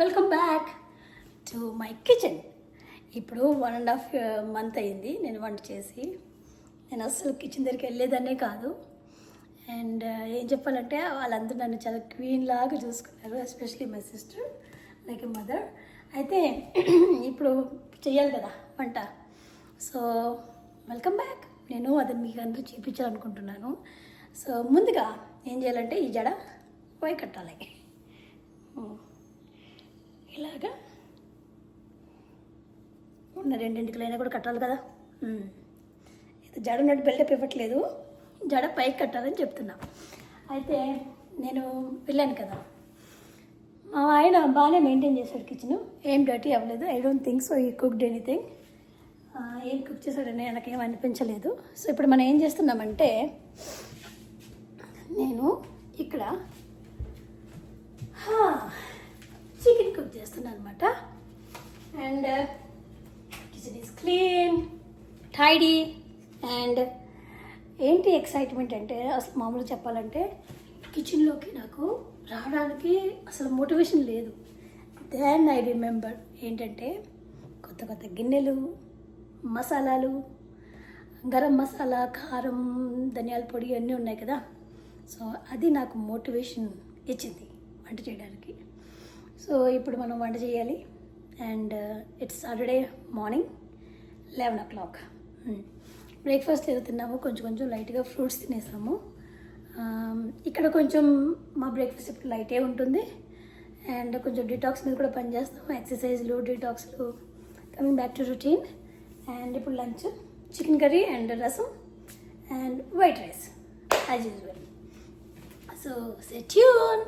Welcome back to my kitchen. ఇప్పుడు 1.5 month అయింది నేను వంట చేసి. నేను అస్సలు కిచెన్ దగ్గరికి వెళ్ళేదాన్నే కాదు. అండ్ ఏం చెప్పాలంటే వాళ్ళందరూ నన్ను చాలా క్వీన్ లాగా చూసుకున్నారు, especially my sister like a mother. అయితే ఇప్పుడు చెయ్యాలి కదా వంట. So welcome back. నేను అది మీకు అందరూ చూపించాలనుకుంటున్నాను. సో ముందుగా ఏం చేయాలంటే ఈ జడ పై కట్టాలి ఇలాగా. ఉన్న రెండింటికలైనా కూడా కట్టాలి కదా. ఇది జడ ఉన్నట్టు బెల్టప్ ఇవ్వట్లేదు, జడ పైకి కట్టాలని చెప్తున్నా. అయితే నేను వెళ్ళాను కదా, మా ఆయన బాగానే మెయింటైన్ చేశాడు కిచెన్, ఏం డర్టీ అవ్వలేదు. ఐ డోంట్ థింక్ సో ఈ కుక్డ్ ఎనీథింగ్. ఏం కుక్ చేశాడని నాకేం అనిపించలేదు. సో ఇప్పుడు మనం ఏం చేస్తున్నామంటే, నేను ఇక్కడ చికెన్ కుక్ చేస్తున్నాను అనమాట. And kitchen is clean, tidy. And ఏంటి ఎక్సైట్మెంట్ అంటే, అసలు మామూలుగా చెప్పాలంటే కిచెన్లోకి నాకు రావడానికి అసలు మోటివేషన్ లేదు. దెన్ ఐ రిమెంబర్ ఏంటంటే, కొత్త కొత్త గిన్నెలు, మసాలాలు, గరం మసాలా, కారం, ధనియాల పొడి అన్నీ ఉన్నాయి కదా. సో అది నాకు మోటివేషన్ ఇచ్చింది వంట చేయడానికి. సో ఇప్పుడు మనం వంట చేయాలి. And it's Saturday morning 11 o'clock. Breakfast ఏదో తిన్నాము, కొంచెం లైట్గా ఫ్రూట్స్ తినేసాము. ఇక్కడ కొంచెం మా బ్రేక్ఫాస్ట్ ఇప్పుడు లైటే ఉంటుంది. అండ్ కొంచెం డిటాక్స్ మీద కూడా పనిచేస్తాము, ఎక్సర్సైజ్లు, డిటాక్స్లు, coming back to routine. And ఇప్పుడు lunch chicken curry and rasam and white rice as usual. So stay tune.